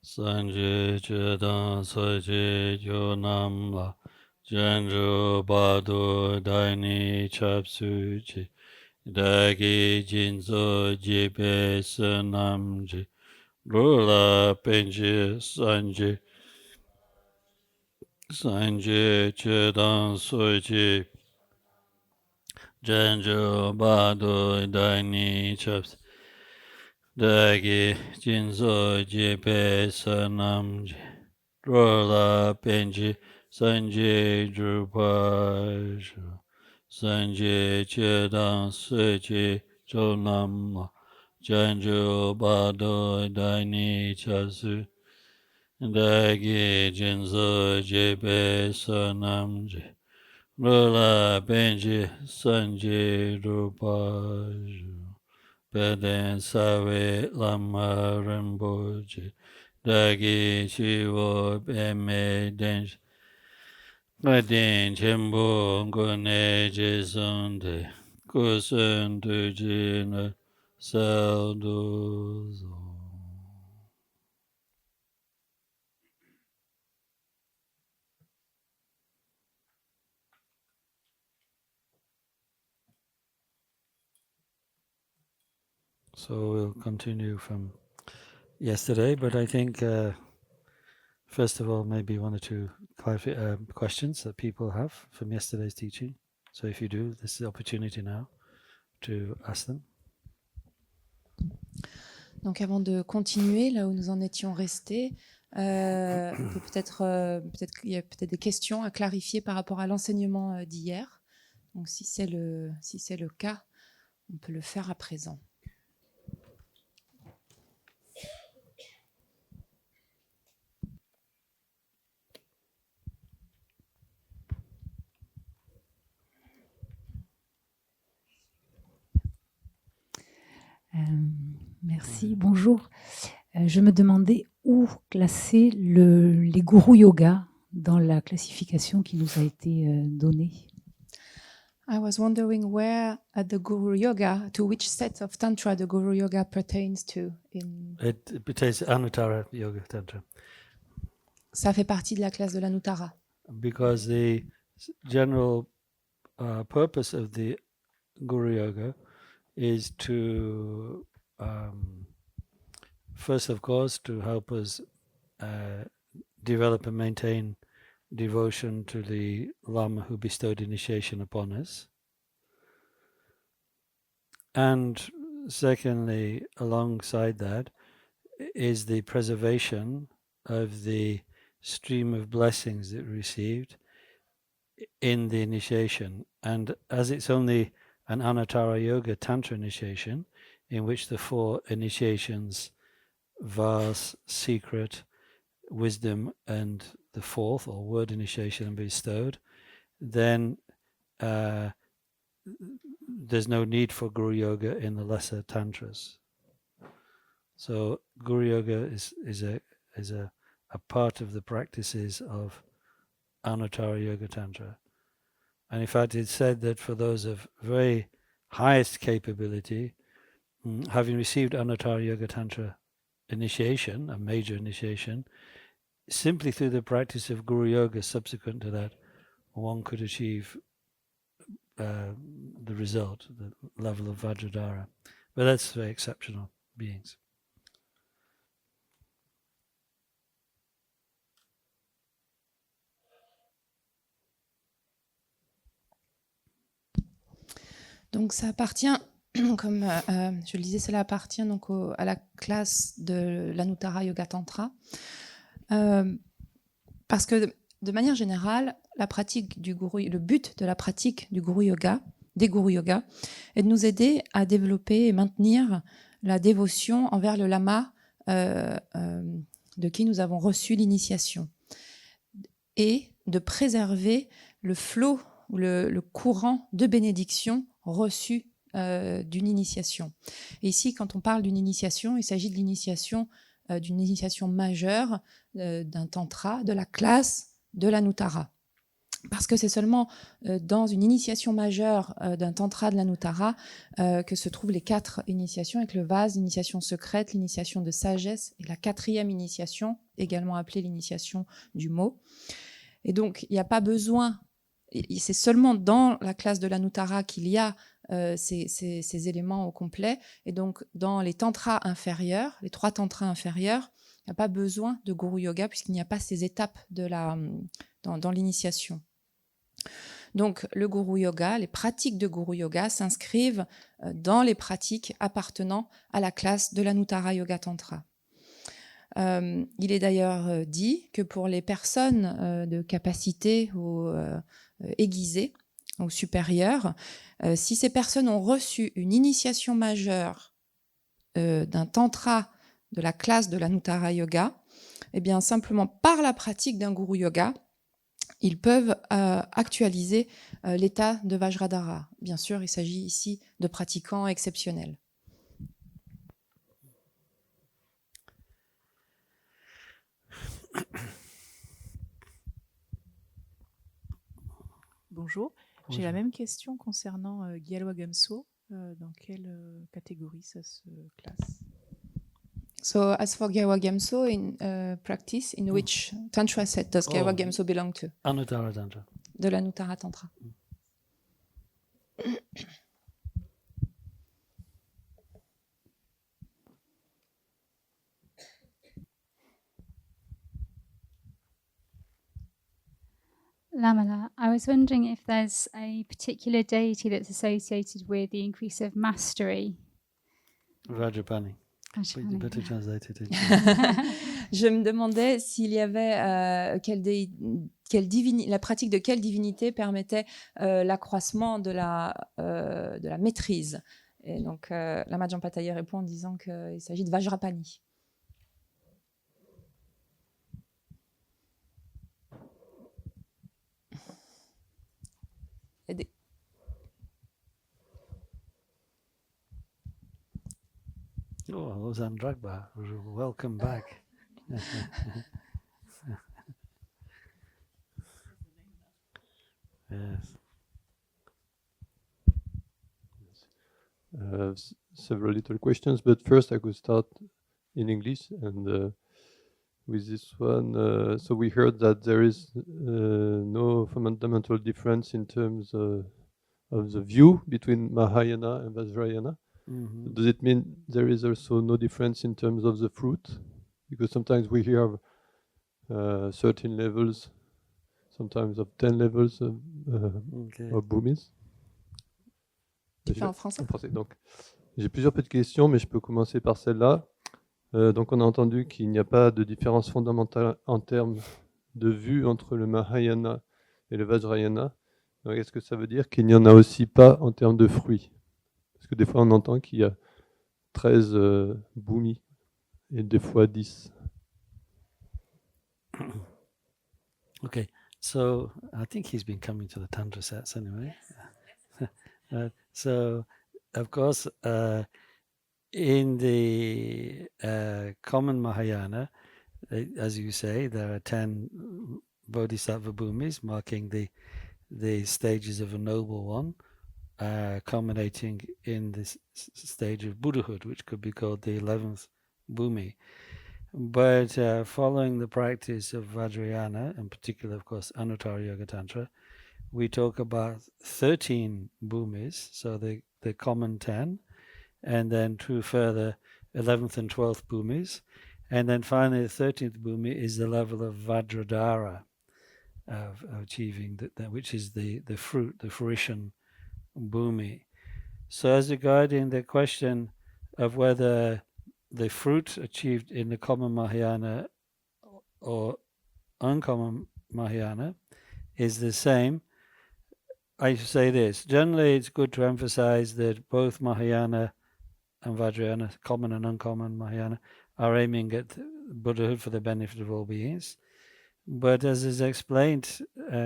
Sanje chedan soje yonam la janjo bado daini chapsuji dagi jinzo jibe sanamji rula penji sanje chedan soje janjo bado daini chapsuji dagi jinzo jibe sanamji Rola Benji Sanjay Drupaj Sanjay Chedan Seji Jonam Janjo Bado Daini Chasu Dagi Jinzo Jebe Sonamji Rola Benji Sanjay Drupaj Beden Sawe Lama Rinpoche Dagi Shivo Beme Densh Adin Chembo Gune Jisunde Kusun Tujina Salduzo. So we'll continue from yesterday, but I think first of all, maybe one or two questions that people have from yesterday's teaching. So if you do, this is the opportunity now to ask them. Donc avant de continuer là où nous en étions restés, peut-être qu'il y a peut-être des questions à clarifier par rapport à l'enseignement d'hier. Donc si c'est le cas, on peut le faire à présent. Merci, bonjour. Je me demandais où classer les gourous yoga dans la classification qui nous a été donnée. I was wondering where at the Guru Yoga, to which set of Tantra the Guru Yoga pertains to. It pertains to Anuttara Yoga Tantra. Ça fait partie de la classe de l'Anuttara. Because the general purpose of the Guru Yoga is to, first of course, to help us develop and maintain devotion to the Lama who bestowed initiation upon us. And secondly, alongside that, is the preservation of the stream of blessings that we received in the initiation. And as it's only an Anuttara Yoga Tantra initiation, in which the 4 initiations, Vas, Secret, Wisdom, and the 4th, or Word initiation, are bestowed, then there's no need for Guru Yoga in the lesser Tantras. So Guru Yoga is a part of the practices of Anuttara Yoga Tantra. And in fact, it's said that for those of very highest capability, having received Anuttara Yoga Tantra initiation, a major initiation, simply through the practice of Guru Yoga subsequent to that, one could achieve the result, the level of Vajradhara. But that's very exceptional beings. Donc ça appartient, comme je le disais, cela appartient donc à la classe de l'Anuttara Yoga Tantra. Parce que de manière générale, la pratique du guru, le but de la pratique du guru yoga, des guru yoga, est de nous aider à développer et maintenir la dévotion envers le lama de qui nous avons reçu l'initiation, et de préserver le flot, le courant de bénédiction reçu d'une initiation. Et ici, quand on parle d'une initiation, il s'agit de l'initiation d'une initiation majeure d'un tantra, de la classe de l'Anuttara. Parce que c'est seulement dans une initiation majeure d'un tantra de l'Anuttara que se trouvent les 4 initiations, avec le vase, l'initiation secrète, l'initiation de sagesse et la 4e initiation, également appelée l'initiation du mot. Et donc, il n'y a pas besoin, c'est seulement dans la classe de l'Anuttara qu'il y a ces éléments au complet. Et donc, dans les tantras inférieurs, les 3 tantras inférieurs, il n'y a pas besoin de Guru Yoga puisqu'il n'y a pas ces étapes dans l'initiation. Donc, le Guru Yoga, les pratiques de Guru Yoga s'inscrivent dans les pratiques appartenant à la classe de l'Anuttara Yoga Tantra. Il est d'ailleurs dit que pour les personnes de capacité ou aiguisées ou supérieures, si ces personnes ont reçu une initiation majeure d'un tantra de la classe de l'Anuttara Yoga, eh bien simplement par la pratique d'un Guru Yoga, ils peuvent actualiser l'état de Vajradhara. Bien sûr, il s'agit ici de pratiquants exceptionnels. Bonjour. J'ai la même question concernant Gyalwa Gamso. Dans quelle catégorie ça se classe? So, as for Gyalwa Gamso, in practice, in which tantra set does Gyalwa Gamso belong to? Anuttara Tantra. De l'Anuttara Tantra. Lamala, I was wondering if there's a particular deity that's associated with the increase of mastery. Vajrapani. Vajrapani, Better yeah. translated it. Je me demandais s'il y avait la pratique de quelle divinité permettait l'accroissement de la maîtrise. Et donc, Lama Jampataye répond en disant qu'il s'agit de Vajrapani. Aidez. Oh, Ozan Dragba, welcome back. Yes. Several little questions, but first I could start in English. And with this one, so we heard that there is no fundamental difference in terms of the view between Mahayana and Vajrayana. Mm-hmm. Does it mean there is also no difference in terms of the fruit? Because sometimes we hear certain levels, sometimes of 10 levels of bhumis. Tu fais en français? En français. Donc, j'ai plusieurs petites questions, mais je peux commencer par celle-là. Donc, on a entendu qu'il n'y a pas de différence fondamentale en termes de vue entre le Mahayana et le Vajrayana. Donc, est-ce que ça veut dire qu'il n'y en a aussi pas en termes de fruits? Parce que des fois, on entend qu'il y a 13 bhumis et des fois 10. Okay, so I think he's been coming to the Tantra sets anyway. So, of course, in the common Mahayana, as you say, there are 10 Bodhisattva bhumis marking the stages of a noble one, culminating in this stage of Buddhahood, which could be called the 11th bhumi. But following the practice of Vajrayana, in particular, of course, Anuttara Yoga Tantra, we talk about 13 bhumis, so the common 10, and then 2 further 11th and 12th bhumis. And then finally, the 13th bhumi is the level of Vajradhara, of achieving that, which is the fruit, the fruition bhumi. So as regarding the question of whether the fruit achieved in the common Mahayana or uncommon Mahayana is the same, I should say this. Generally, it's good to emphasize that both Mahayana and Vajrayana, common and uncommon Mahayana, are aiming at Buddhahood for the benefit of all beings. But as is explained,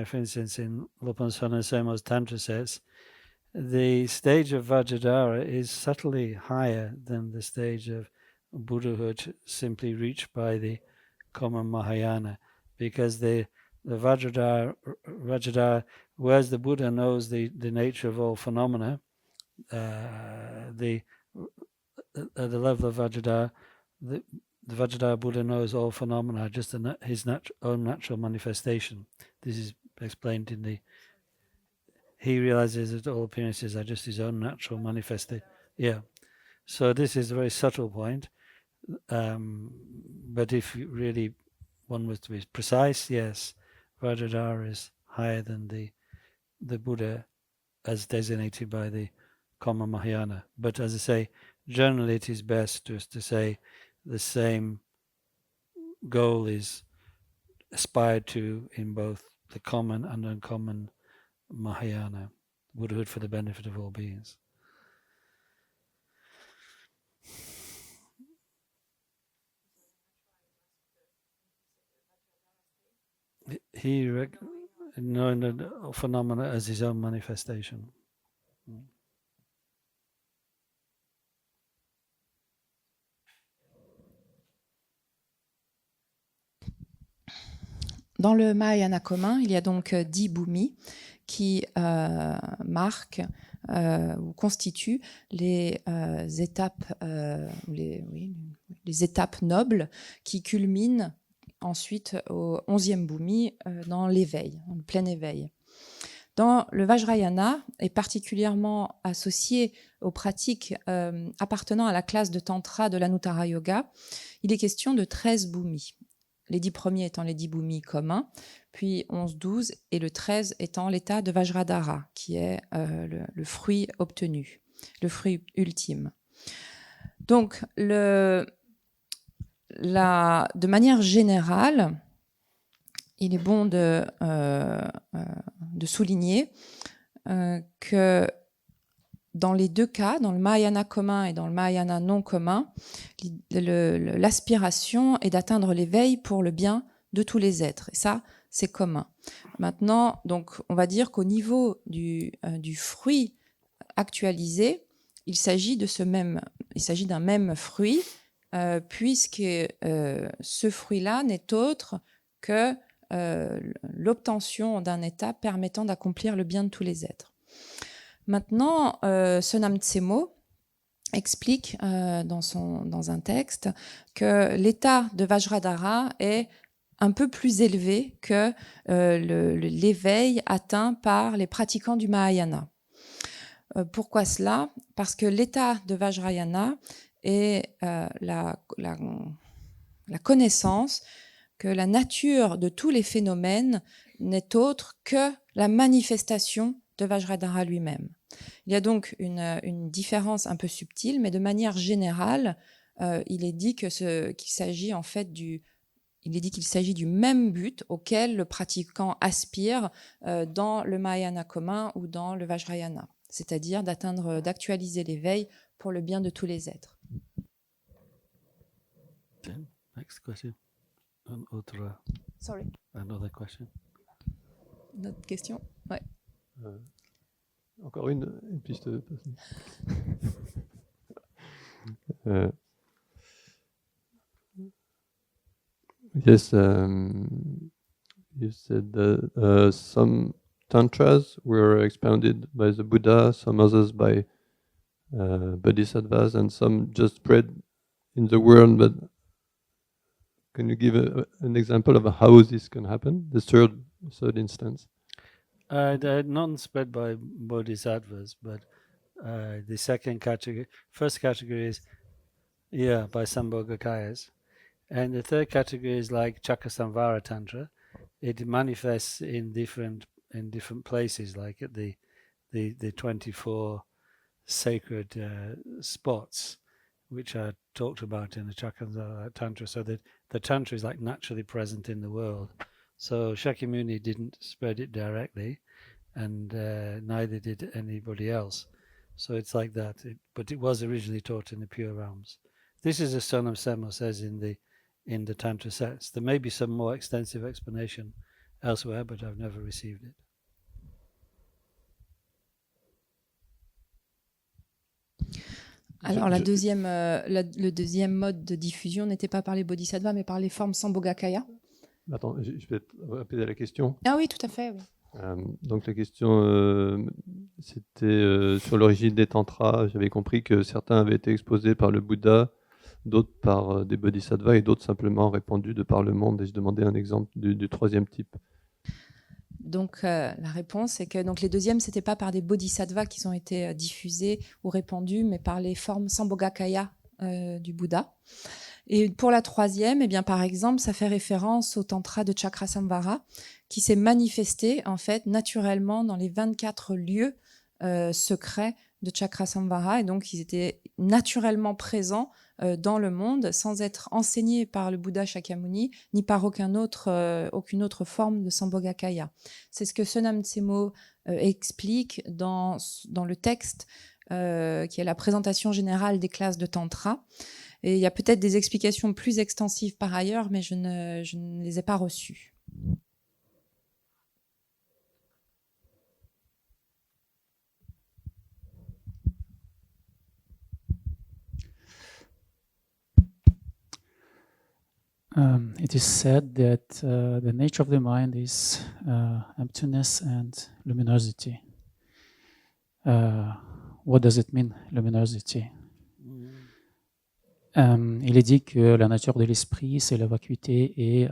for instance, in Lopanasana Semo's Tantra sets, the stage of Vajradhara is subtly higher than the stage of Buddhahood simply reached by the common Mahayana, because the the Vajradhara, whereas the Buddha knows the nature of all phenomena, at the level of Vajradhara, the Vajradhara Buddha knows all phenomena just in his own natural manifestation. This is explained in the. He realizes that all appearances are just his own natural manifestation. Yeah. So this is a very subtle point. But if you really one was to be precise, yes, Vajradhara is higher than the Buddha as designated by the common Mahayana. But as I say, generally it is best just to say the same goal is aspired to in both the common and uncommon Mahayana, Buddhahood for the benefit of all beings. He knowing the phenomena as his own manifestation. Dans le Mahayana commun, il y a donc 10 bhumis qui marquent ou constituent les étapes, les étapes nobles qui culminent ensuite au 11e bhumi dans l'éveil, le plein éveil. Dans le Vajrayana, et particulièrement associé aux pratiques appartenant à la classe de Tantra de l'Anuttara Yoga, il est question de 13 bhumis. Les 10 premiers étant les 10 bhumis communs, puis 11, 12 et le 13 étant l'état de Vajradhara, qui est le fruit obtenu, le fruit ultime. Donc, de manière générale, il est bon de souligner que dans les deux cas, dans le Mahayana commun et dans le Mahayana non commun, l'aspiration est d'atteindre l'éveil pour le bien de tous les êtres. Et ça, c'est commun. Maintenant, donc, on va dire qu'au niveau du fruit actualisé, il s'agit d'un même fruit, puisque ce fruit-là n'est autre que l'obtention d'un état permettant d'accomplir le bien de tous les êtres. Maintenant, Sonam Tsemo explique dans un texte que l'état de Vajradhara est un peu plus élevé que l'éveil atteint par les pratiquants du Mahayana. Pourquoi cela ? Parce que l'état de Vajrayana est la connaissance que la nature de tous les phénomènes n'est autre que la manifestation de Vajradhara lui-même. Il y a donc une différence un peu subtile, mais de manière générale, il est dit qu'il s'agit en fait du même but auquel le pratiquant aspire dans le Mahayana commun ou dans le Vajrayana, c'est-à-dire d'actualiser l'éveil pour le bien de tous les êtres. Next question. Sorry. Another question. Notre question. Ouais. Encore une piste. Yes, you said that some tantras were expounded by the Buddha, some others by bodhisattvas, and some just spread in the world. But can you give an example of how this can happen? The third instance. They're not spread by bodhisattvas, but the second category, first category is, by Sambhogakayas. And the third category is like Chakkasamvara Tantra. It manifests in different places, like at the 24 sacred spots, which are talked about in the Chakkasamvara Tantra. So that the Tantra is like naturally present in the world. So Shakyamuni didn't spread it directly, and neither did anybody else. So it's like that. But it was originally taught in the pure realms. This is as Sonam Tsemo says in the Tantra sets. There may be some more extensive explanation elsewhere, but I've never received it. Alors le deuxième mode de diffusion n'était pas par les bodhisattvas, mais par les formes Sambhogakaya. Attends, je vais répéter la question. Ah oui, tout à fait. Oui. Donc la question, c'était sur l'origine des tantras. J'avais compris que certains avaient été exposés par le Bouddha, d'autres par des bodhisattvas et d'autres simplement répandus de par le monde. Et je demandais un exemple du troisième type. Donc la réponse est que donc, les deuxièmes, ce n'était pas par des bodhisattvas qui ont été diffusés ou répandus, mais par les formes Sambhogakaya du Bouddha. Et pour la troisième, eh bien, par exemple, ça fait référence au tantra de Chakrasamvara, qui s'est manifesté en fait naturellement dans les 24 lieux secrets de Chakrasamvara, et donc ils étaient naturellement présents dans le monde sans être enseignés par le Bouddha Shakyamuni ni par aucune autre forme de Sambhogakaya. C'est ce que Sonam Tsemo explique dans le texte qui est la présentation générale des classes de Tantra. Et il y a peut-être des explications plus extensives par ailleurs, mais je ne les ai pas reçues. It is said that the nature of the mind is emptiness and luminosity. What does it mean, luminosity? Il est dit que la nature de l'esprit, c'est la vacuité et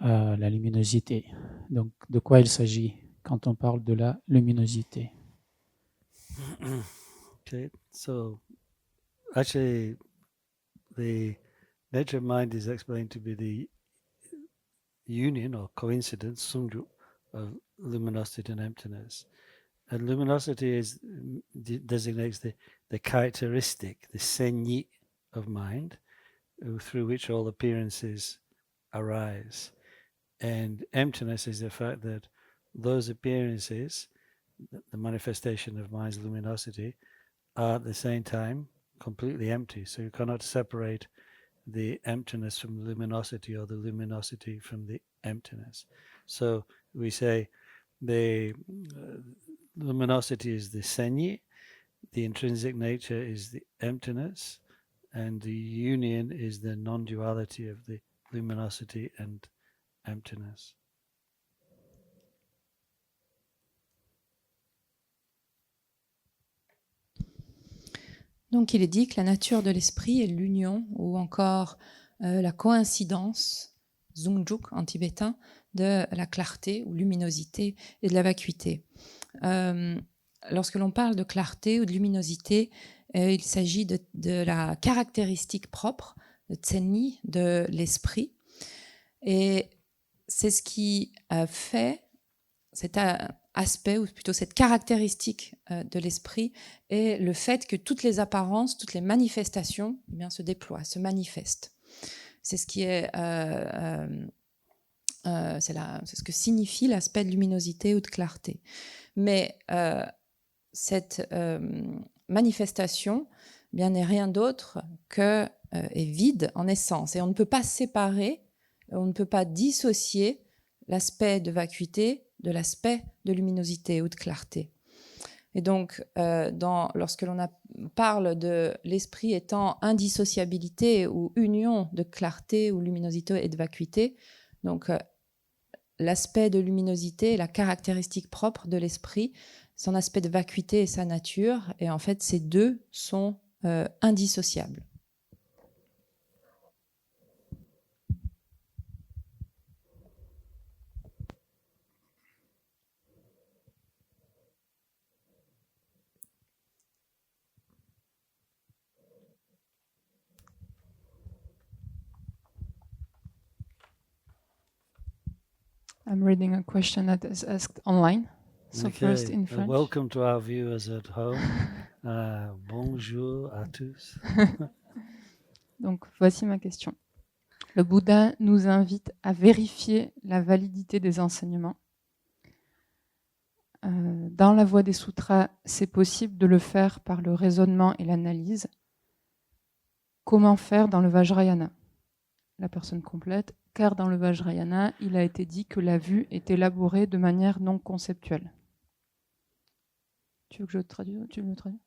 la luminosité. Donc, de quoi il s'agit quand on parle de la luminosité? Okay, so actually, the nature of mind is explained to be the union or coincidence, sungju, of luminosity and emptiness. And luminosity designates the characteristic, the senyi of mind, through which all appearances arise. And emptiness is the fact that those appearances, the manifestation of mind's luminosity, are at the same time completely empty. So you cannot separate the emptiness from the luminosity or the luminosity from the emptiness. So we say the luminosity is the senyi, the intrinsic nature is the emptiness, and the union is the non-duality of the luminosity and emptiness. Donc il est dit que la nature de l'esprit est l'union ou encore la coïncidence, zungjuk en tibétain, de la clarté ou luminosité et de la vacuité. Lorsque l'on parle de clarté ou de luminosité, il s'agit de la caractéristique propre, de tsenni, de l'esprit. Et c'est ce qui fait cet aspect, ou plutôt cette caractéristique de l'esprit, est le fait que toutes les apparences, toutes les manifestations eh bien, se déploient, se manifestent. C'est ce qui est... c'est ce que signifie l'aspect de luminosité ou de clarté. Mais cette manifestation eh bien, n'est rien d'autre que est vide en essence. Et on ne peut pas séparer, on ne peut pas dissocier l'aspect de vacuité de l'aspect de luminosité ou de clarté. Et donc, lorsque l'on parle de l'esprit étant indissociabilité ou union de clarté ou luminosité et de vacuité, donc l'aspect de luminosité est la caractéristique propre de l'esprit, son aspect de vacuité est sa nature, et en fait, ces deux sont indissociables. I'm reading a question that is asked online. So first in French. Welcome to our viewers at home. Bonjour à tous. Donc voici ma question. Le Bouddha nous invite à vérifier la validité des enseignements. Dans la voie des sutras, c'est possible de le faire par le raisonnement et l'analyse. Comment faire dans le Vajrayana? La personne complète, car dans le Vajrayana, il a été dit que la vue est élaborée de manière non conceptuelle. Tu veux que je traduise? Tu me traduis?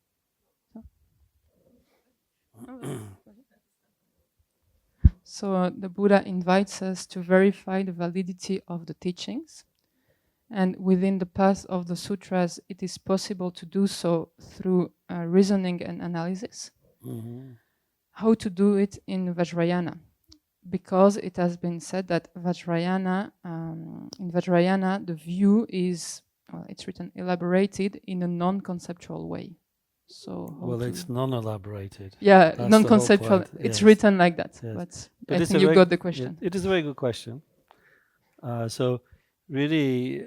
So the Buddha invites us to verify the validity of the teachings. And within the path of the sutras, it is possible to do so through reasoning and analysis. How to do it in Vajrayana? Because it has been said that Vajrayana, in Vajrayana, the view is, it's written, elaborated in a non-conceptual way. So Well, it's non-elaborated. yeah, That's the non-conceptual. whole point, It's yes. written like that. Yes. But I it's think a you very- got the question. It is a very good question. So really,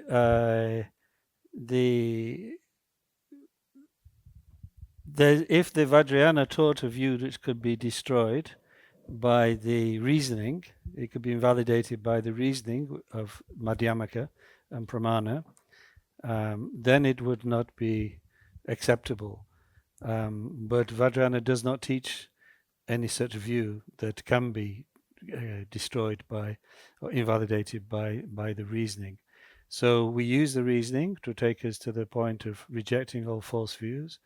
if the Vajrayana taught a view which could be destroyed by the reasoning, it could be invalidated by the reasoning of Madhyamaka and Pramana, then it would not be acceptable. But Vajrayana does not teach any such view that can be destroyed by or invalidated by the reasoning. So we use the reasoning to take us to the point of rejecting all false views,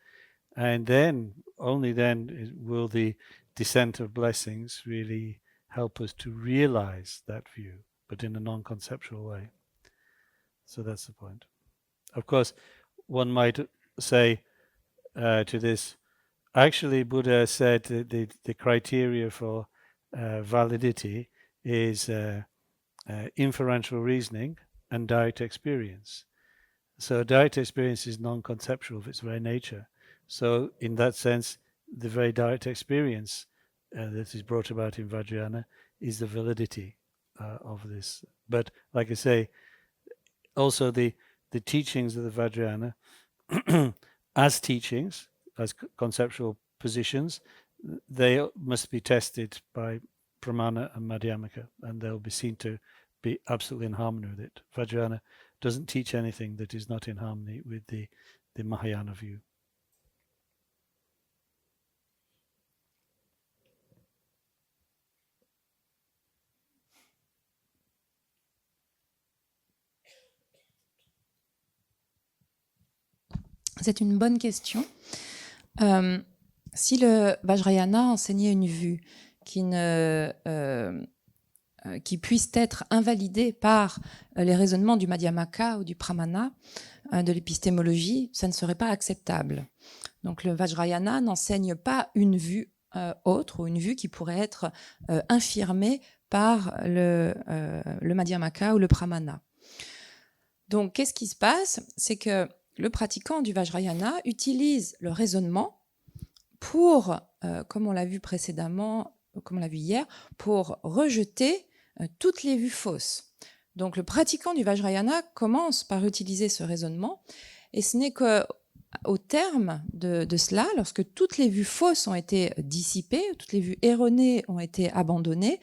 and then only then will the descent of blessings really help us to realize that view, but in a non-conceptual way. So that's the point. Of course, one might say to this, actually Buddha said that the criteria for validity is inferential reasoning and direct experience. So direct experience is non-conceptual of its very nature. So in that sense, the very direct experience that is brought about in Vajrayana is the validity of this. But like I say, also the teachings of the Vajrayana as teachings, as conceptual positions, they must be tested by Pramana and Madhyamaka, and they'll be seen to be absolutely in harmony with it. Vajrayana doesn't teach anything that is not in harmony with the Mahayana view. C'est une bonne question. Si le Vajrayana enseignait une vue qui puisse être invalidée par les raisonnements du Madhyamaka ou du Pramana, de l'épistémologie, ça ne serait pas acceptable. Donc le Vajrayana n'enseigne pas une vue autre ou une vue qui pourrait être infirmée par le Madhyamaka ou le Pramana. Donc qu'est-ce qui se passe? C'est que le pratiquant du Vajrayana utilise le raisonnement pour, comme on l'a vu précédemment, comme on l'a vu hier, pour rejeter toutes les vues fausses. Donc le pratiquant du Vajrayana commence par utiliser ce raisonnement, et ce n'est qu'au terme de cela, lorsque toutes les vues fausses ont été dissipées, toutes les vues erronées ont été abandonnées,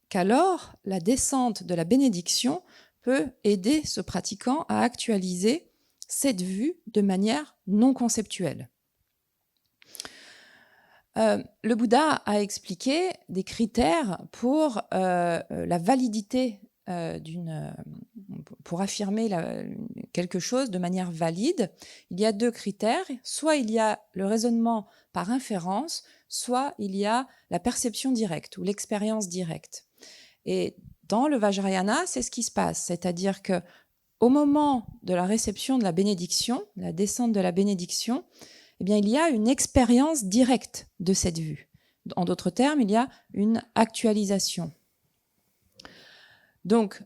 qu'alors la descente de la bénédiction peut aider ce pratiquant à actualiser cette vue de manière non conceptuelle. Le Bouddha a expliqué des critères pour la validité pour affirmer quelque chose de manière valide. Il y a deux critères. Soit il y a le raisonnement par inférence, soit il y a la perception directe ou l'expérience directe. Et dans le Vajrayana, c'est ce qui se passe. C'est-à-dire que au moment de la réception de la bénédiction, la descente de la bénédiction, eh bien, il y a une expérience directe de cette vue. En d'autres termes, il y a une actualisation. Donc,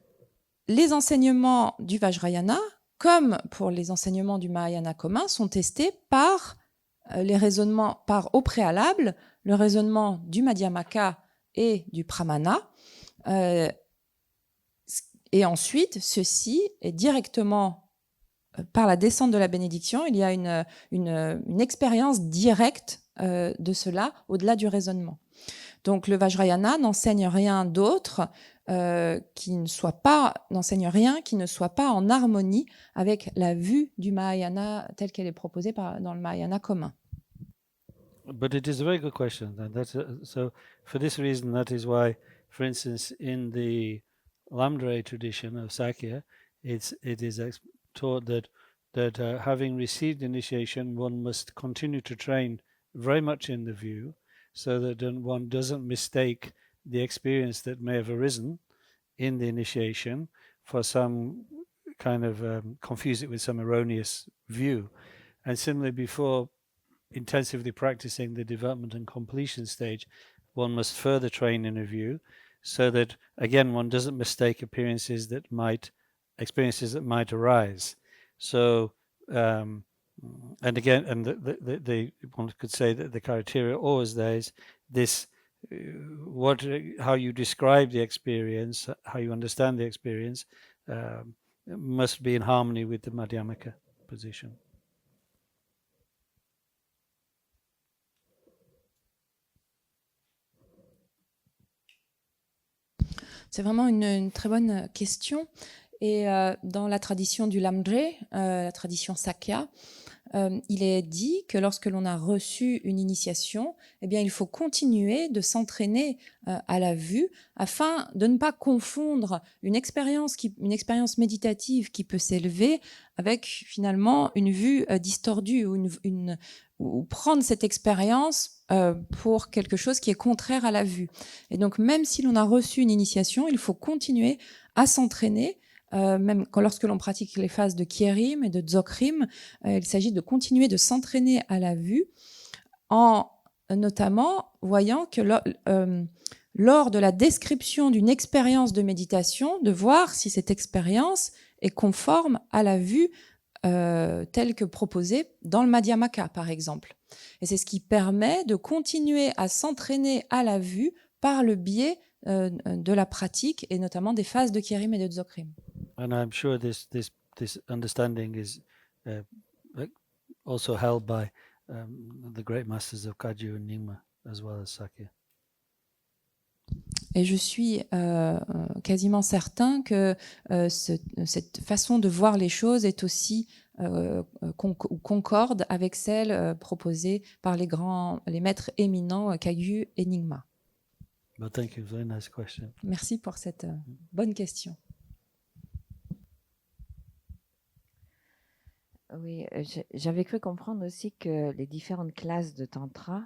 les enseignements du Vajrayana, comme pour les enseignements du Mahayana commun, sont testés par les raisonnements, au préalable, le raisonnement du Madhyamaka et du Pramana, et ensuite, ceci est directement, par la descente de la bénédiction, il y a une expérience directe de cela au-delà du raisonnement. Donc le Vajrayana n'enseigne rien d'autre n'enseigne rien qui ne soit pas en harmonie avec la vue du Mahayana telle qu'elle est proposée dans le Mahayana commun. But it is a very good question, and so for this reason, that is why, for instance, in the Lamdre tradition of Sakya, it is taught that having received initiation, one must continue to train very much in the view, so that one doesn't mistake the experience that may have arisen in the initiation for some kind of confuse it with some erroneous view. And similarly, before intensively practicing the development and completion stage, one must further train in a view so that, again, one doesn't mistake experiences that might arise. So, and again, and the one could say that the criteria always there is this, how you describe the experience, how you understand the experience, must be in harmony with the Madhyamaka position. C'est vraiment une très bonne question. Et dans la tradition du Lamdre, la tradition Sakya, il est dit que lorsque l'on a reçu une initiation, eh bien, il faut continuer de s'entraîner à la vue afin de ne pas confondre une expérience méditative qui peut s'élever avec finalement une vue distordue ou prendre cette expérience pour quelque chose qui est contraire à la vue. Et donc, même si l'on a reçu une initiation, il faut continuer à s'entraîner. Même lorsque l'on pratique les phases de Kierim et de Dzogrim, il s'agit de continuer de s'entraîner à la vue en notamment voyant que lors de la description d'une expérience de méditation, de voir si cette expérience est conforme à la vue telle que proposée dans le Madhyamaka, par exemple. Et c'est ce qui permet de continuer à s'entraîner à la vue par le biais de la pratique et notamment des phases de Kierim et de Dzogrim. And I'm sure this understanding is also held by the great masters of Kagyu and Nyingma as well as Sakya. Et je suis quasiment certain que cette façon de voir les choses est aussi concorde avec celle proposée par les maîtres éminents Kagyu et Nyingma. But thank you, very nice question. Merci pour cette bonne question. Oui, j'avais cru comprendre aussi que les différentes classes de Tantra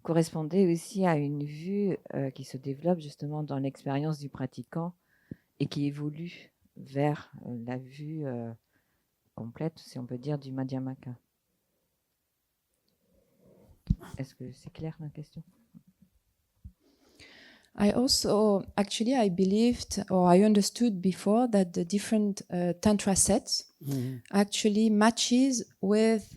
correspondaient aussi à une vue qui se développe justement dans l'expérience du pratiquant et qui évolue vers la vue complète, si on peut dire, du Madhyamaka. Est-ce que c'est clair ma question? I believed or I understood before that the different Tantra sets actually matches with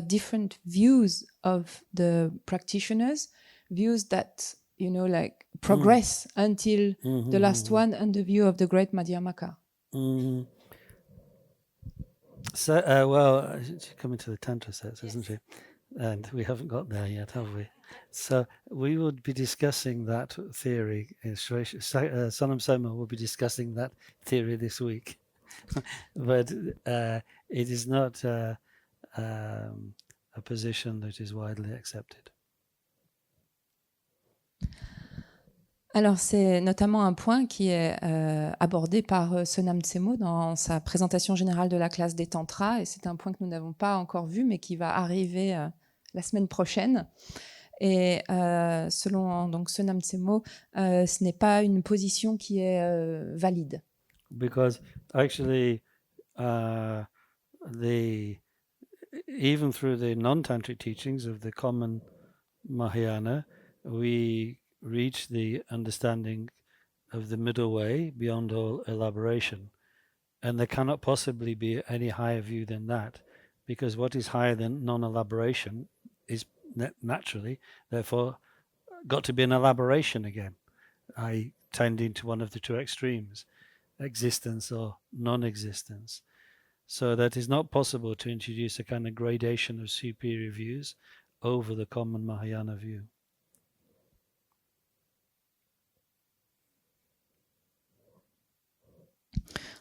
different views of the practitioners, views that, like progress until the last one and the view of the great Madhyamaka. So, well, she's coming to the Tantra sets, isn't she? And we haven't got there yet, have we? So we would be discussing that theory. Sonam Soma will be discussing that theory this week. But it is not a position that is widely accepted. Alors, c'est notamment un point qui est abordé par Sonam Tsemo dans sa présentation générale de la classe des Tantras, et c'est un point que nous n'avons pas encore vu, mais qui va arriver la semaine prochaine. Et selon donc Sonam Tsemo, ce n'est pas une position qui est valide. Because actually, even through the non-tantric teachings of the common Mahayana, we reach the understanding of the middle way beyond all elaboration. And there cannot possibly be any higher view than that, because what is higher than non-elaboration is naturally, therefore, got to be an elaboration again, i.e. tending to one of the two extremes, existence or non-existence. So that is not possible to introduce a kind of gradation of superior views over the common Mahayana view.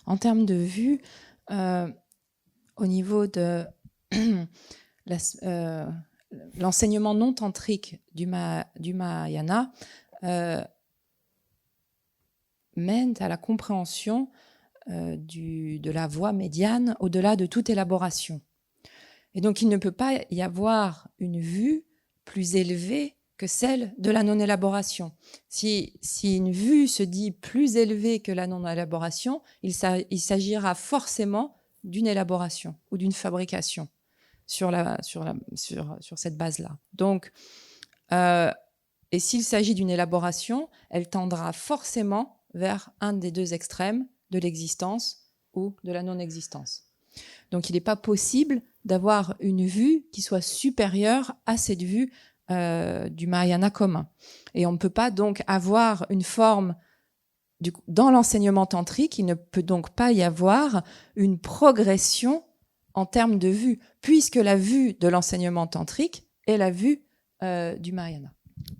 En termes de vue, au niveau de l'enseignement non tantrique du Mahayana, mène à la compréhension de la voie médiane au-delà de toute élaboration. Et donc, il ne peut pas y avoir une vue plus élevée que celle de la non-élaboration. Si une vue se dit plus élevée que la non-élaboration, il s'agira forcément d'une élaboration ou d'une fabrication sur cette base-là. Donc, et s'il s'agit d'une élaboration, elle tendra forcément vers un des deux extrêmes de l'existence ou de la non-existence. Donc, il n'est pas possible d'avoir une vue qui soit supérieure à cette vue du Mahayana commun. Et on ne peut pas donc avoir une forme dans l'enseignement tantrique, il ne peut donc pas y avoir une progression en termes de vue, puisque la vue de l'enseignement tantrique est la vue du Mahayana.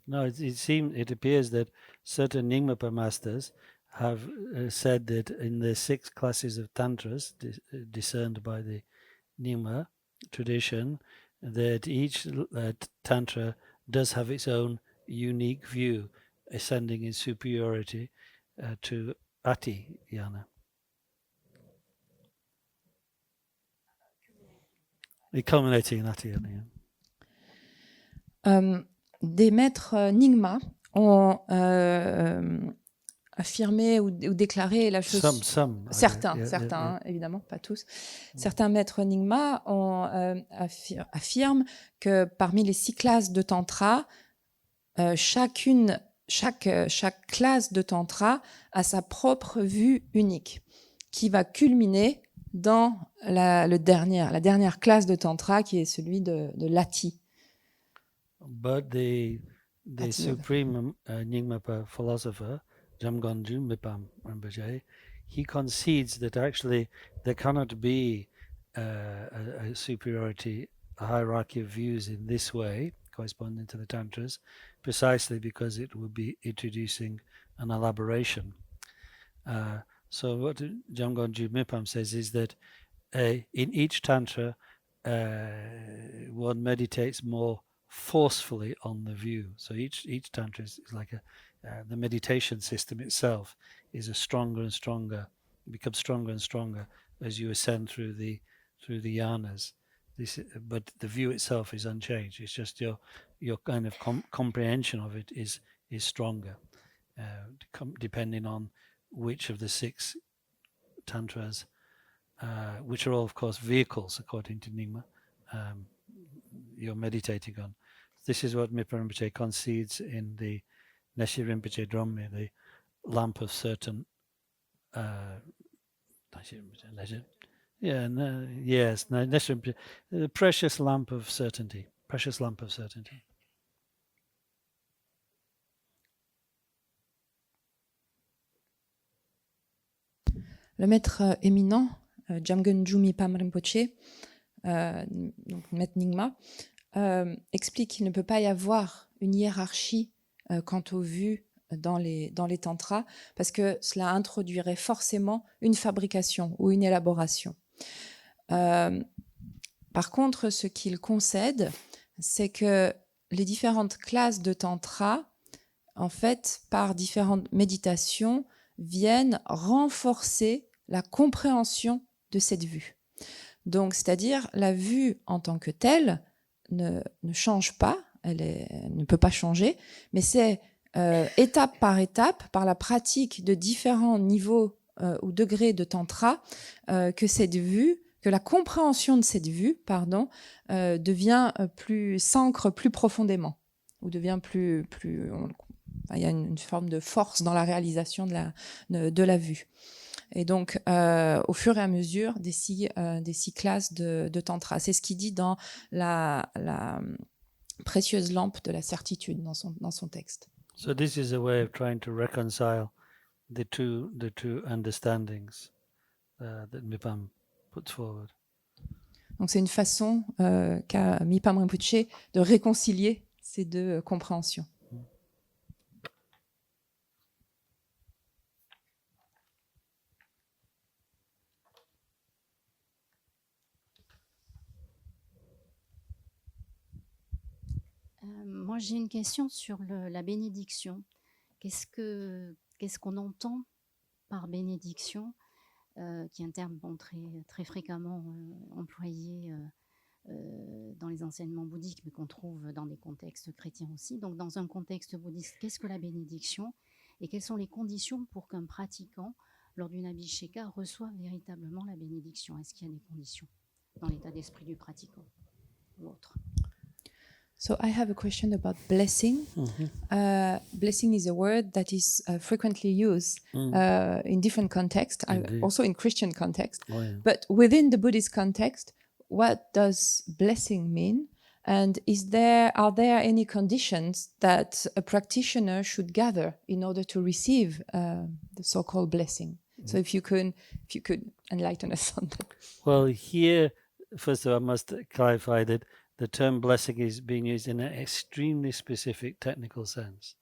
No, it appears that certain Nyingmapa masters have said that in the 6 classes of tantras discerned by the Nyingma tradition, that each tantra does have its own unique view, ascending in superiority to Ati Yana. Culminating in Ati Yana. Des maîtres Nyingma ont affirmé ou déclaré la chose. Certains, évidemment, pas tous. Certains maîtres Nyingma affirment que parmi les 6 classes de tantra, chaque classe de tantra a sa propre vue unique, qui va culminer dans la dernière classe de tantra, qui est celui de l'Ati. But the supreme Nyingmapa philosopher, Jamgonju Mipam Rinpoche, he concedes that actually there cannot be a superiority, a hierarchy of views in this way, corresponding to the Tantras, precisely because it would be introducing an elaboration. So what Jamgonju Mipam says is that in each Tantra, one meditates more forcefully on the view. So each tantra is like the meditation system itself is a stronger and stronger, it becomes stronger and stronger as you ascend through the yanas. But the view itself is unchanged. It's just your kind of comprehension of it is stronger, depending on which of the 6 tantras, which are all of course vehicles according to Nyingma, you're meditating on. This is what Mipa Rinpoche concedes in the Neshe Rinpoche Drommi, the lamp of certain. Neshe Rinpoche, the precious lamp of certainty. Precious lamp of certainty. Le maître éminent, Jamgonju Mipam Rinpoche, donc maître Nyingma, explique qu'il ne peut pas y avoir une hiérarchie quant aux vues dans les tantras, parce que cela introduirait forcément une fabrication ou une élaboration. Par contre, ce qu'il concède, c'est que les différentes classes de tantra, en fait, par différentes méditations, viennent renforcer la compréhension de cette vue. Donc, c'est-à-dire, la vue en tant que telle ne change pas, elle ne peut pas changer, mais c'est étape par étape, par la pratique de différents niveaux ou degrés de tantra, que la compréhension de cette vue, devient s'ancre plus profondément, ou devient il y a une forme de force dans la réalisation de la vue. Et donc, au fur et à mesure des 6 classes de tantra. C'est ce qu'il dit dans la précieuse lampe de la certitude dans son texte. So this is a way of trying to reconcile the two understandings that Mipam puts forward. Donc c'est une façon qu'a Mipam Rinpoche de réconcilier ces 2 compréhensions. Moi, j'ai une question sur la bénédiction. Qu'est-ce qu'on entend par bénédiction, qui est un terme très, très fréquemment employé dans les enseignements bouddhiques, mais qu'on trouve dans des contextes chrétiens aussi. Donc, dans un contexte bouddhiste, qu'est-ce que la bénédiction et quelles sont les conditions pour qu'un pratiquant, lors d'une abhisheka, reçoive véritablement la bénédiction? Est-ce qu'il y a des conditions dans l'état d'esprit du pratiquant ou autre? So I have a question about blessing. Blessing is a word that is frequently used in different contexts, Indeed. also in Christian context. Oh, yeah. But within the Buddhist context, what does blessing mean? And are there any conditions that a practitioner should gather in order to receive the so-called blessing? So if you could enlighten us on that. Well, here, first of all, I must clarify that the term blessing is being used in an extremely specific technical sense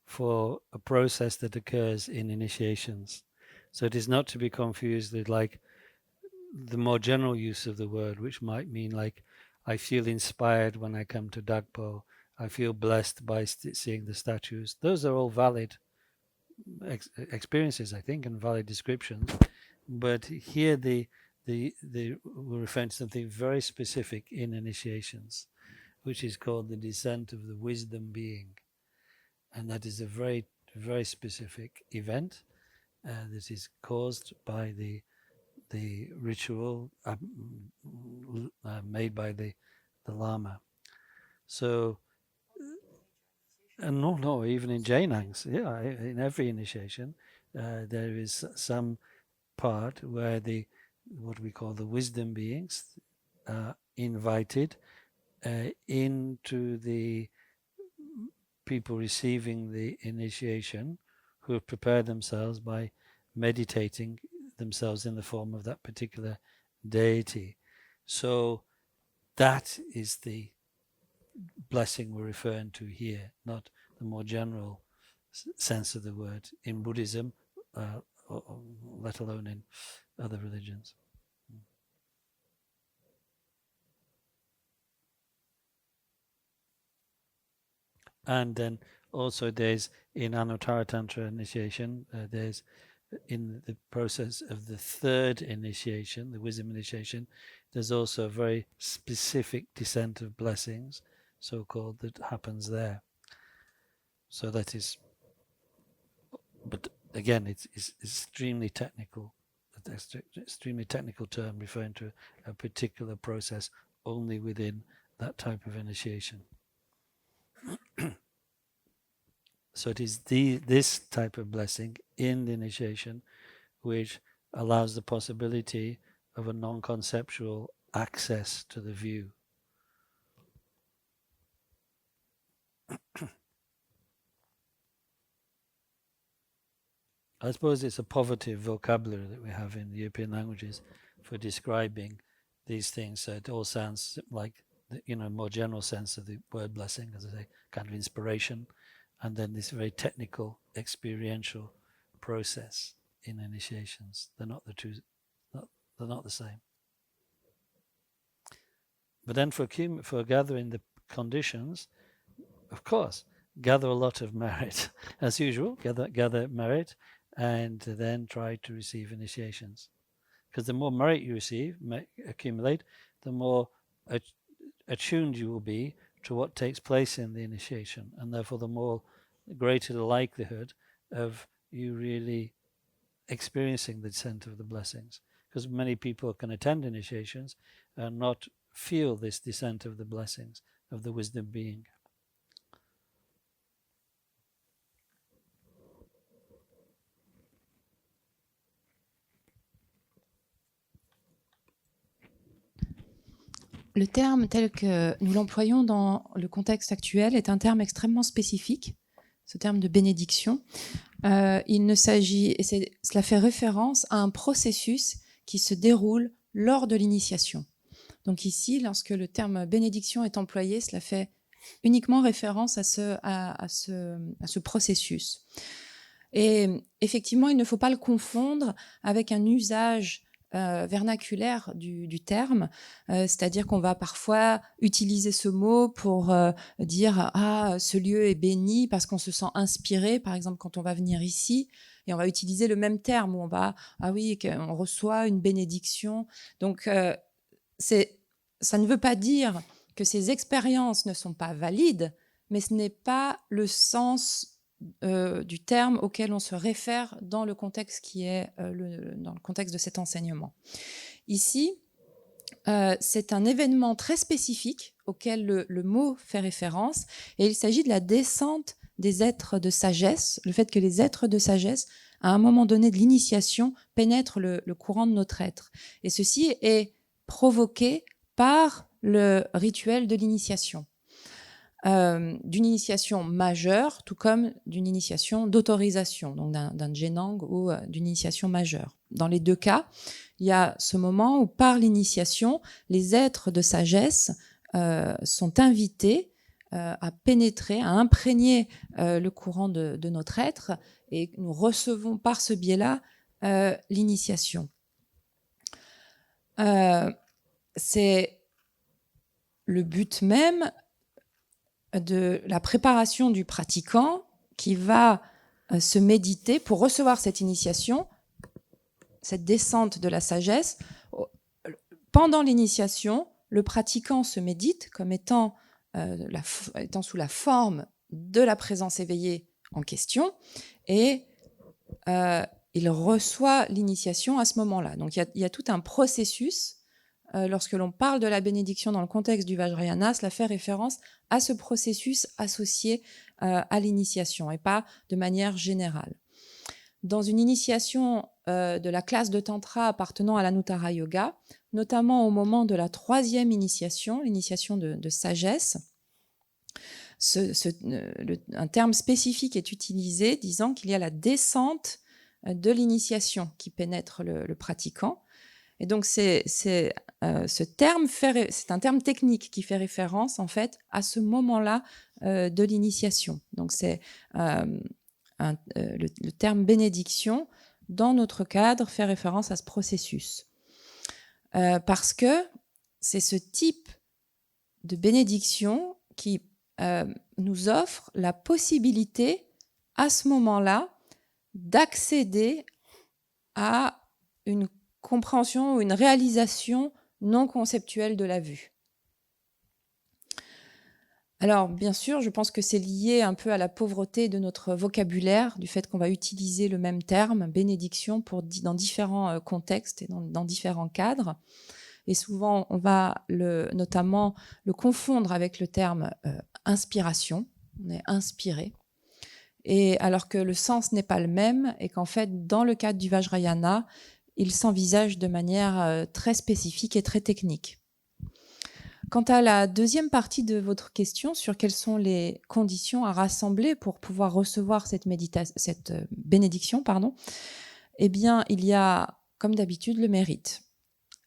for a process that occurs in initiations. So it is not to be confused with like the more general use of the word, which might mean like, I feel inspired when I come to Dagpo. I feel blessed by seeing the statues. Those are all valid experiences, I think, and valid descriptions. But here we're referring to something very specific in initiations, which is called the descent of the wisdom being. And that is a very, very specific event that is caused by the ritual made by the Lama. So, no, even in Jainangs, yeah, in every initiation, there is some part where what we call the wisdom beings invited into the people receiving the initiation, who have prepared themselves by meditating themselves in the form of that particular deity. So that is the blessing we're referring to here, not the more general sense of the word in Buddhism, or let alone in other religions. And then also there's in Anuttara Tantra initiation, there's in the process of the third initiation, the wisdom initiation, there's also a very specific descent of blessings, so-called, that happens there. So that is, but again, it's extremely technical, extremely technical term referring to a particular process only within that type of initiation. So it is this type of blessing in the initiation which allows the possibility of a non-conceptual access to the view. I suppose it's a poverty vocabulary that we have in the European languages for describing these things. So it all sounds like, more general sense of the word blessing, as I say, kind of inspiration, and then this very technical, experiential process in initiations. They're not the same. But then for gathering the conditions, of course, gather a lot of merit as usual. Gather merit, and then try to receive initiations. Because the more merit you accumulate, the more attuned you will be to what takes place in the initiation, and therefore the greater the likelihood of you really experiencing the descent of the blessings. Because many people can attend initiations and not feel this descent of the blessings of the wisdom being. Le terme tel que nous l'employons dans le contexte actuel est un terme extrêmement spécifique, ce terme de bénédiction. Cela fait référence à un processus qui se déroule lors de l'initiation. Donc ici, lorsque le terme bénédiction est employé, cela fait uniquement référence à ce processus. Et effectivement, il ne faut pas le confondre avec un usage vernaculaire du terme, c'est-à-dire qu'on va parfois utiliser ce mot pour dire « Ah, ce lieu est béni » parce qu'on se sent inspiré, par exemple quand on va venir ici, et on va utiliser le même terme où on va « Ah oui, on reçoit une bénédiction ». Donc, c'est ça ne veut pas dire que ces expériences ne sont pas valides, mais ce n'est pas le sens du terme auquel on se réfère dans le contexte qui est dans le contexte de cet enseignement. Ici, c'est un événement très spécifique auquel le mot fait référence, et il s'agit de la descente des êtres de sagesse, le fait que les êtres de sagesse, à un moment donné de l'initiation, pénètrent le courant de notre être. Et ceci est provoqué par le rituel de l'initiation. D'une initiation majeure, tout comme d'une initiation d'autorisation, donc d'un Jenang ou d'une initiation majeure. Dans les deux cas, il y a ce moment où, par l'initiation, les êtres de sagesse sont invités à pénétrer, à imprégner le courant de notre être, et nous recevons par ce biais-là l'initiation. C'est le but même de la préparation du pratiquant qui va se méditer pour recevoir cette initiation, cette descente de la sagesse. Pendant l'initiation, le pratiquant se médite comme étant sous la forme de la présence éveillée en question, et il reçoit l'initiation à ce moment-là. Donc il y a tout un processus. Lorsque l'on parle de la bénédiction dans le contexte du Vajrayana, cela fait référence à ce processus associé à l'initiation et pas de manière générale. Dans une initiation de la classe de Tantra appartenant à l'Anuttara Yoga, notamment au moment de la 3e initiation, l'initiation de sagesse, un terme spécifique est utilisé disant qu'il y a la descente de l'initiation qui pénètre le pratiquant. Et donc ce terme c'est un terme technique qui fait référence en fait à ce moment-là de l'initiation. Donc c'est le terme bénédiction dans notre cadre fait référence à ce processus parce que c'est ce type de bénédiction qui nous offre la possibilité à ce moment-là d'accéder à une compréhension ou une réalisation non conceptuelle de la vue. Alors, bien sûr, je pense que c'est lié un peu à la pauvreté de notre vocabulaire, du fait qu'on va utiliser le même terme, bénédiction, dans différents contextes et dans différents cadres. Et souvent, on va notamment le confondre avec le terme inspiration. On est inspiré. Et alors que le sens n'est pas le même, et qu'en fait, dans le cadre du Vajrayana, il s'envisage de manière très spécifique et très technique. Quant à la deuxième partie de votre question sur quelles sont les conditions à rassembler pour pouvoir recevoir cette bénédiction, eh bien, il y a, comme d'habitude, le mérite,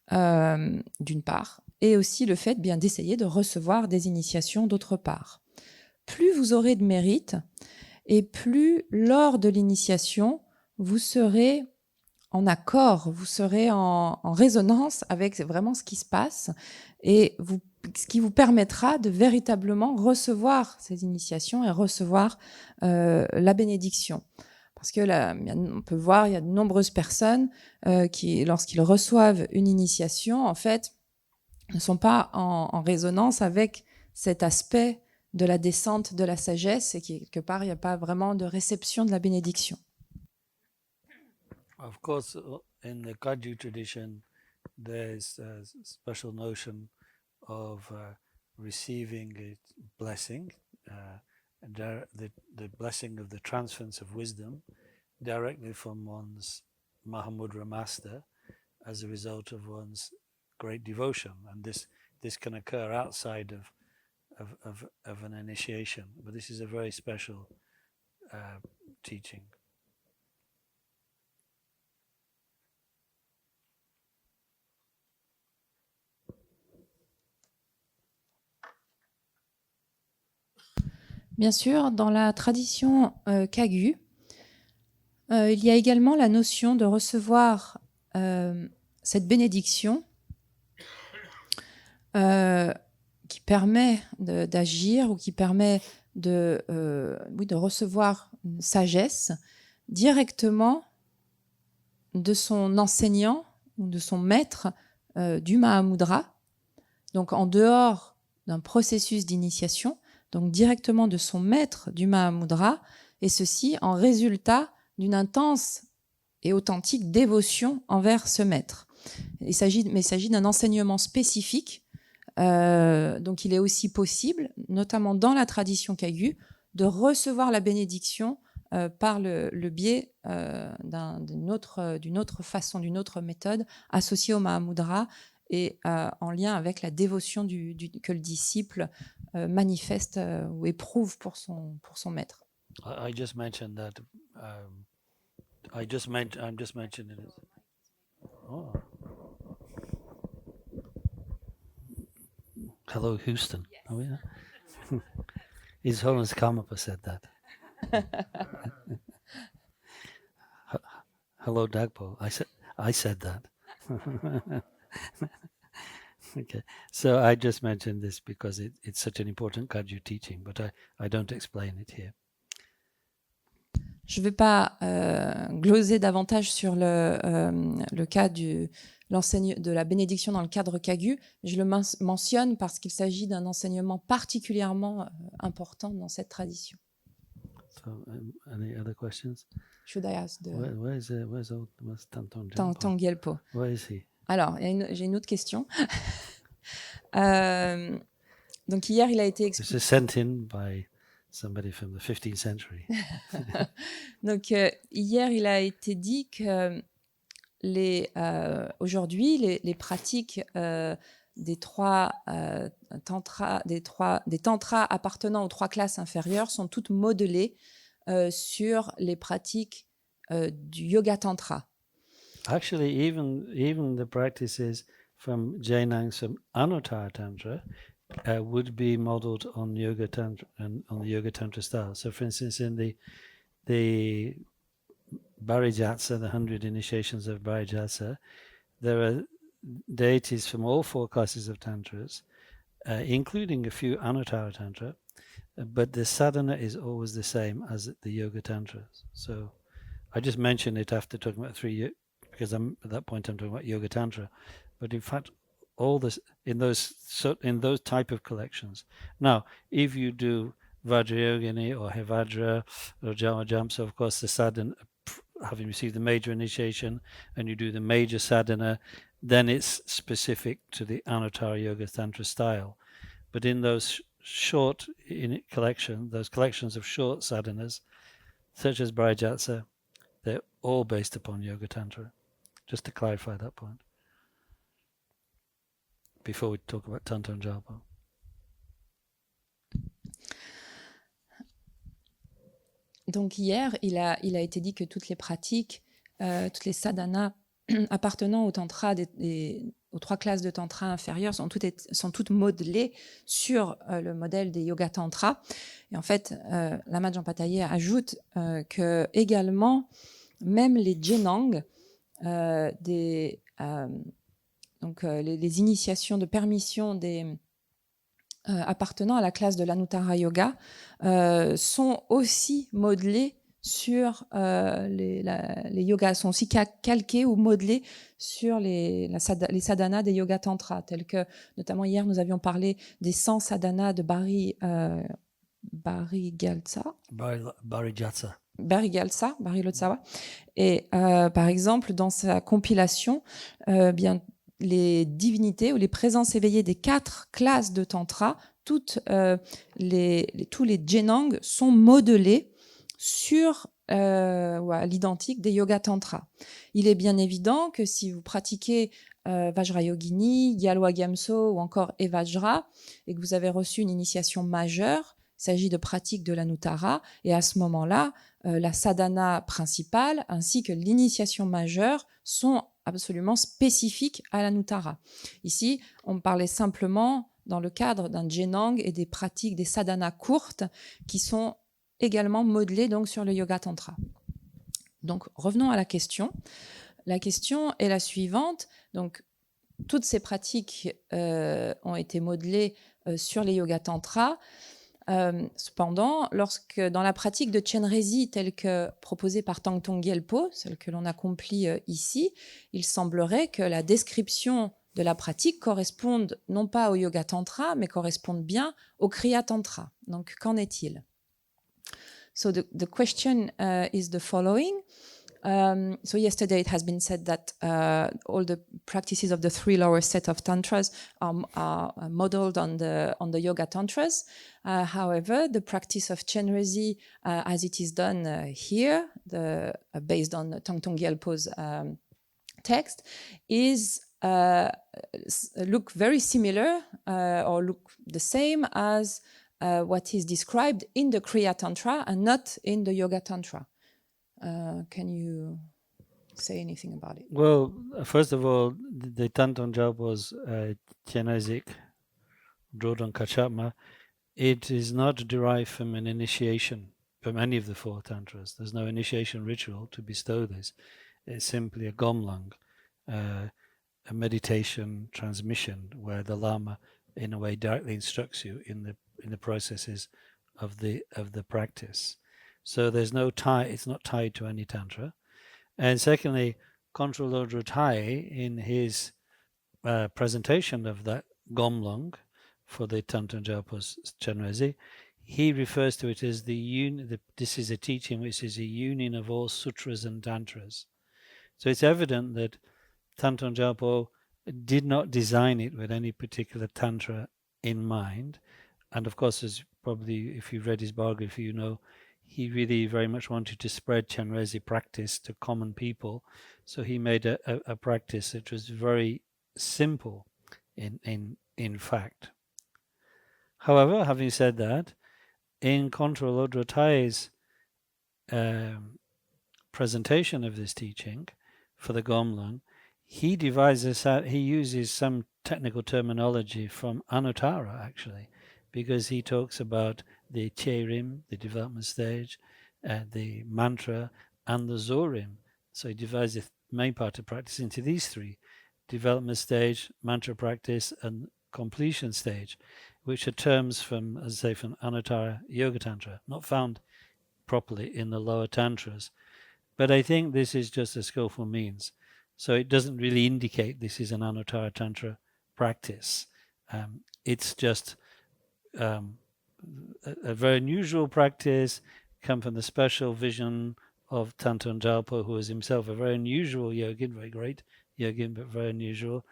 d'une part, et aussi le fait bien d'essayer de recevoir des initiations d'autre part. Plus vous aurez de mérite, et plus, lors de l'initiation, vous serez en accord, vous serez en résonance avec vraiment ce qui se passe, et ce qui vous permettra de véritablement recevoir ces initiations et recevoir la bénédiction. Parce que là, on peut voir, il y a de nombreuses personnes qui, lorsqu'ils reçoivent une initiation, en fait, ne sont pas en résonance avec cet aspect de la descente de la sagesse, et quelque part, il n'y a pas vraiment de réception de la bénédiction. Of course, in the Kagyu tradition, there's a special notion of receiving a blessing, the blessing of the transference of wisdom directly from one's Mahamudra master as a result of one's great devotion. And this can occur outside of an initiation, but this is a very special teaching. Bien sûr, dans la tradition Kagyu, il y a également la notion de recevoir cette bénédiction qui permet d'agir ou qui permet de recevoir une sagesse directement de son enseignant ou de son maître du Mahamudra, donc en dehors d'un processus d'initiation, donc directement de son maître du Mahamudra, et ceci en résultat d'une intense et authentique dévotion envers ce maître. Mais il s'agit d'un enseignement spécifique, donc il est aussi possible, notamment dans la tradition Kagyu, de recevoir la bénédiction par le biais d'une autre façon, d'une autre méthode associée au Mahamudra et en lien avec la dévotion que le disciple manifeste ou éprouve pour son maître. I just mentioned that. I'm just mentioning it. Oh. Hello, Houston. Oh yeah. His Holiness Karmapa said that. Hello, Dagpo. I said that. Okay. So I just mentioned this because it's such an important Kagyu teaching, but I don't explain it here. Je ne vais pas gloser davantage sur le cas de la bénédiction dans le cadre Kagyu. Je le mentionne parce qu'il s'agit d'un enseignement particulièrement important dans cette tradition. So, any other questions? Should I ask Where's Tanton Gyalpo? Tanton Gyalpo. Where is he? Alors, j'ai une autre question. Donc hier, il a été This expliqué. is sent in by somebody from the 15th century. Donc hier, il a été dit que aujourd'hui, les pratiques des tantras appartenant aux 3 classes inférieures sont toutes modelées sur les pratiques du yoga tantra. Actually, even the practices from Jainangsam Anuttara Tantra would be modeled on yoga tantra and on the yoga tantra style. So, for instance, in the Barijatsa, the 100 initiations of Barijatsa, there are deities from all 4 classes of tantras, including a few Anuttara Tantra, but the sadhana is always the same as the yoga tantras. So I just mentioned it after talking about 3 because at that point I'm talking about yoga tantra, but in fact all this in those type of collections. Now, if you do Vajrayogini or Hevajra or Jamajam, so of course the sadhana, having received the major initiation, and you do the major sadhana, then it's specific to the Anuttara Yoga Tantra style. But in those short those collections of short sadhanas, such as Barijatsa, they're all based upon Yoga Tantra. Just to clarify that point before we talk about Tanton Gyalpo. Donc hier, il a été dit que toutes les pratiques, toutes les sadhanas appartenant au tantra aux 3 classes de tantra inférieures sont toutes modelées sur le modèle des yoga tantra. Et en fait, Lama Jampataye ajoute que également, même les Jenang, les initiations de permission appartenant à la classe de l'Anuttara Yoga sont aussi modelées sur les yogas, sont aussi calqués ou modelés sur les sadhanas des yoga tantra, tels que, notamment hier, nous avions parlé des 100 sadhanas de Barijatsa. Et par exemple, dans sa compilation, les divinités ou les présences éveillées des 4 classes de tantra, tous les Jenang sont modelés sur à l'identique des yoga tantra. Il est bien évident que si vous pratiquez Vajrayogini, Gyalwa Gyamso ou encore Evajra et que vous avez reçu une initiation majeure, il s'agit de pratiques de l'Anuttara, et à ce moment-là, la sadhana principale ainsi que l'initiation majeure sont absolument spécifiques à l'Anuttara. Ici, on parlait simplement dans le cadre d'un Jenang et des pratiques des sadhanas courtes qui sont également modelées donc sur le yoga tantra. Donc revenons à la question. La question est la suivante. Donc toutes ces pratiques ont été modelées sur les yoga tantra. Cependant, lorsque dans la pratique de Chenrezig telle que proposée par Tanton Gyalpo, celle que l'on accomplit ici, il semblerait que la description de la pratique correspondent non pas au Yoga Tantra, mais correspondent bien au Kriya Tantra. Donc, qu'en est-il? So the question is the following. So yesterday it has been said that all the practices of the 3 lower set of tantras are modeled on the Yoga Tantras. However, the practice of Chenrezig, as it is done here, based on Tongtong Gyalpo's text, is look very similar or look the same as what is described in the Kriya Tantra and not in the Yoga Tantra. Can you say anything about it? Well, first of all, the Tantong Gyalpo's Chenrezig, Drodong Kachapma, it is not derived from an initiation from any of the 4 tantras. There's no initiation ritual to bestow this. It's simply a gomlang, a meditation transmission where the Lama, in a way, directly instructs you in the processes of the practice. So there's no tie, it's not tied to any tantra. And secondly, Contra Lodro Tai, in his presentation of that gomlang for the Tantong Gyalpo's Chenrezig, he refers to it as this is a teaching which is a union of all sutras and tantras. So it's evident that Tantong Gyalpo did not design it with any particular tantra in mind. And of course, as probably if you've read his biography, you know, he really very much wanted to spread Chenrezig practice to common people. So he made a practice that was very simple in fact. However, having said that, in Contra Lodro Tai's presentation of this teaching for the Gomlang, he uses some technical terminology from Anuttara, actually, because he talks about the Cherim, the development stage, the mantra, and the Zorim. So he divides the main part of practice into these 3: development stage, mantra practice, and completion stage, which are terms from, as I say, from Anuttara Yoga Tantra, not found properly in the lower tantras. But I think this is just a skillful means. So it doesn't really indicate this is an Anuttara Tantra practice. It's just a very unusual practice, come from the special vision of Tantong Gyalpo, who is himself a very unusual yogin, very great yogin, but very unusual.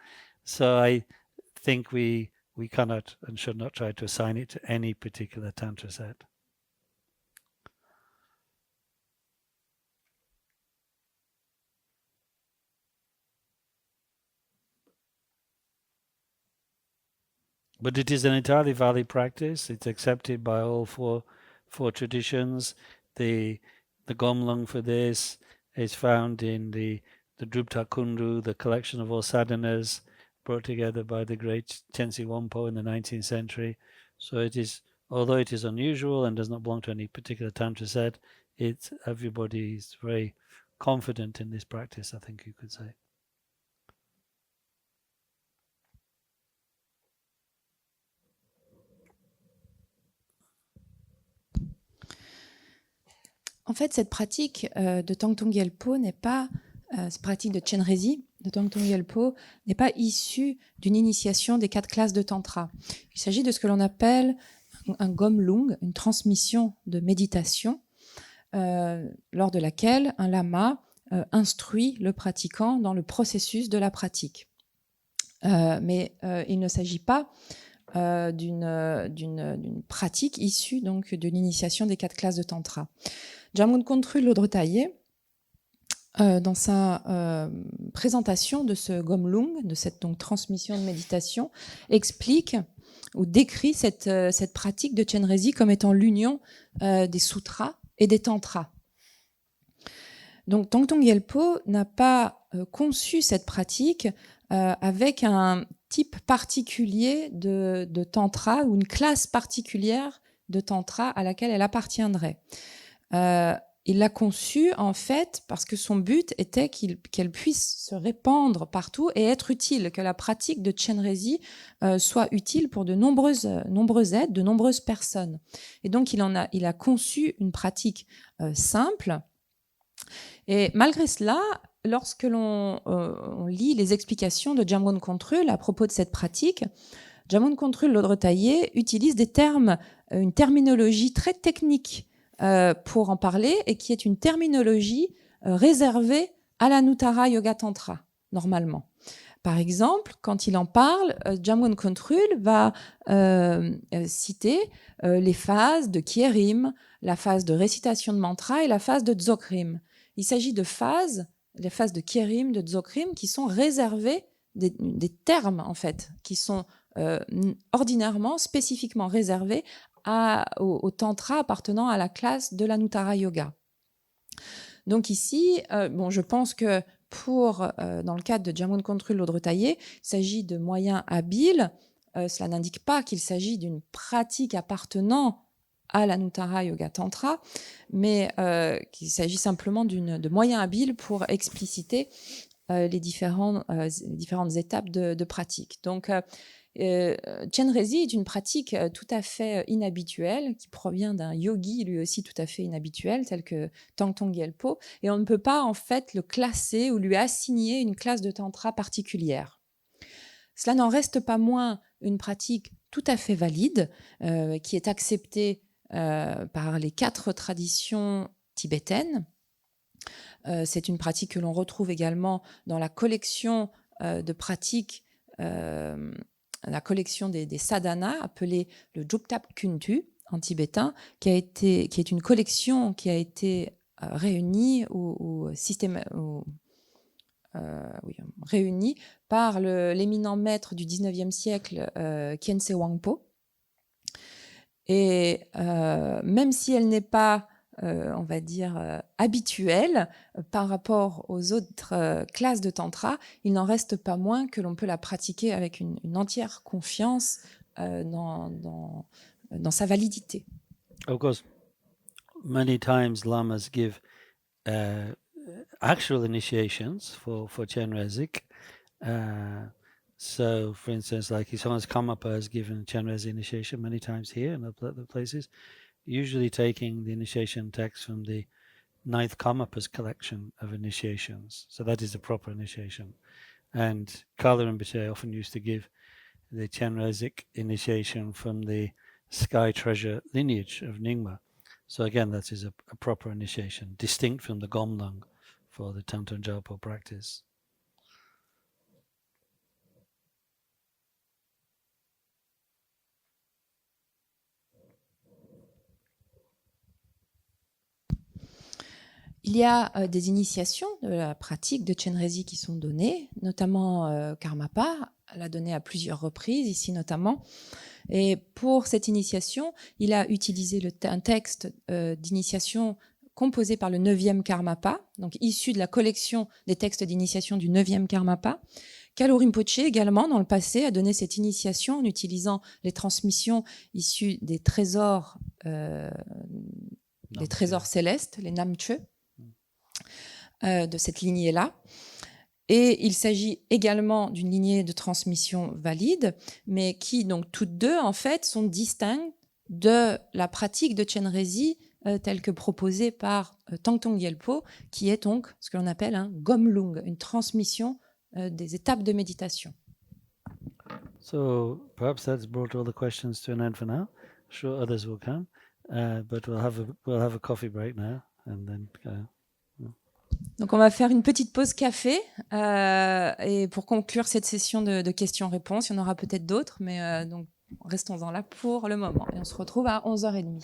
So I think we cannot and should not try to assign it to any particular Tantra set. But it is an entirely valid practice. It's accepted by all four traditions. The Gomlang for this is found in the Drupta Kundu, the collection of all sadhanas brought together by the great Chensi Wampo in the 19th century. So it is, although it is unusual and does not belong to any particular Tantra set, everybody is very confident in this practice, I think you could say. En fait, cette pratique de Tongtong Gyalpo n'est pas, cette pratique de Chenrezig, de Tongtong Gyalpo, n'est pas issue d'une initiation des 4 classes de Tantra. Il s'agit de ce que l'on appelle un gomlung, une transmission de méditation, lors de laquelle un lama instruit le pratiquant dans le processus de la pratique. Mais il ne s'agit pas d'une pratique issue donc de l'initiation des 4 classes de Tantra. Jamgon Kongtrul Lodro Tai, dans sa présentation de ce gomlung, de cette donc transmission de méditation, explique ou décrit cette pratique de Chenrezig comme étant l'union des sutras et des tantras. Donc Tongtong Gyalpo n'a pas conçu cette pratique avec un type particulier de tantra ou une classe particulière de tantra à laquelle elle appartiendrait. Il l'a conçue en fait parce que son but était qu'elle puisse se répandre partout et être utile, que la pratique de Chenrezig soit utile pour de nombreuses aides, de nombreuses personnes. Et donc il a conçu une pratique simple. Et malgré cela, lorsque on lit les explications de Jamgon Kongtrul à propos de cette pratique, Jamgon Kongtrul Lodrö-Tayé utilise des termes, une terminologie très technique pour en parler, et qui est une terminologie réservée à l'Anuttara Yoga Tantra, normalement. Par exemple, quand il en parle, Jamgon Kongtrul va citer les phases de Kyerim, la phase de récitation de mantra et la phase de Dzogrim. Il s'agit de phases, les phases de Kyerim, de Dzogrim, qui sont réservées, des termes en fait, qui sont ordinairement, spécifiquement réservés au tantra appartenant à la classe de l'Anuttara Yoga. Donc ici, je pense que dans le cadre de Jamgon Kongtrul Lodrö-Tayé, il s'agit de moyens habiles. Cela n'indique pas qu'il s'agit d'une pratique appartenant à l'Anuttara Yoga Tantra, mais qu'il s'agit simplement de moyens habiles pour expliciter les différentes étapes de pratique. Donc, Chenrezig est une pratique tout à fait inhabituelle, qui provient d'un yogi lui aussi tout à fait inhabituel, tel que Tangtong Gyalpo, et on ne peut pas en fait le classer ou lui assigner une classe de tantra particulière. Cela n'en reste pas moins une pratique tout à fait valide, qui est acceptée par les 4 traditions tibétaines. C'est une pratique que l'on retrouve également dans la collection de pratiques, la collection des sadhanas, appelée le Juptap Kuntu en tibétain, qui est une collection qui a été réunie réunie par l'éminent maître du 19e siècle, Khyentse Wangpo. Et même si elle n'est pas, on va dire, habituelle par rapport aux autres classes de tantra, il n'en reste pas moins que l'on peut la pratiquer avec une entière confiance dans sa validité. Of course, many times lamas give actual initiations for Chenrezig. So, for instance, like His Holiness Karmapa has given Chenrezig initiation many times here and other places, usually taking the initiation text from the 9th Karmapa's collection of initiations. So that is the proper initiation. And Kala Rinpoche often used to give the Chenrezig initiation from the Sky Treasure lineage of Nyingma. So again, that is a proper initiation, distinct from the Gomlang for the Tangtong Gyalpo practice. Il y a des initiations de la pratique de Chenrezig qui sont données, notamment Karmapa l'a donné à plusieurs reprises, ici notamment. Et pour cette initiation, il a utilisé un texte d'initiation composé par le 9e Karmapa, donc issu de la collection des textes d'initiation du 9e Karmapa. Kalu Rinpoche également, dans le passé, a donné cette initiation en utilisant les transmissions issues des trésors célestes, les Namche, de cette lignée-là. Et il s'agit également d'une lignée de transmission valide, mais qui, donc, toutes deux, en fait, sont distinctes de la pratique de Chenrezig telle que proposée par Tangtong Gyalpo, qui est donc ce que l'on appelle un Gomlung, une transmission des étapes de méditation. So perhaps that's brought all the questions to an end for now. Sure, others will come, but we'll have a coffee break now, and then. Donc on va faire une petite pause café et pour conclure cette session de questions-réponses. Il y en aura peut-être d'autres, mais donc restons-en là pour le moment. Et on se retrouve à 11h30.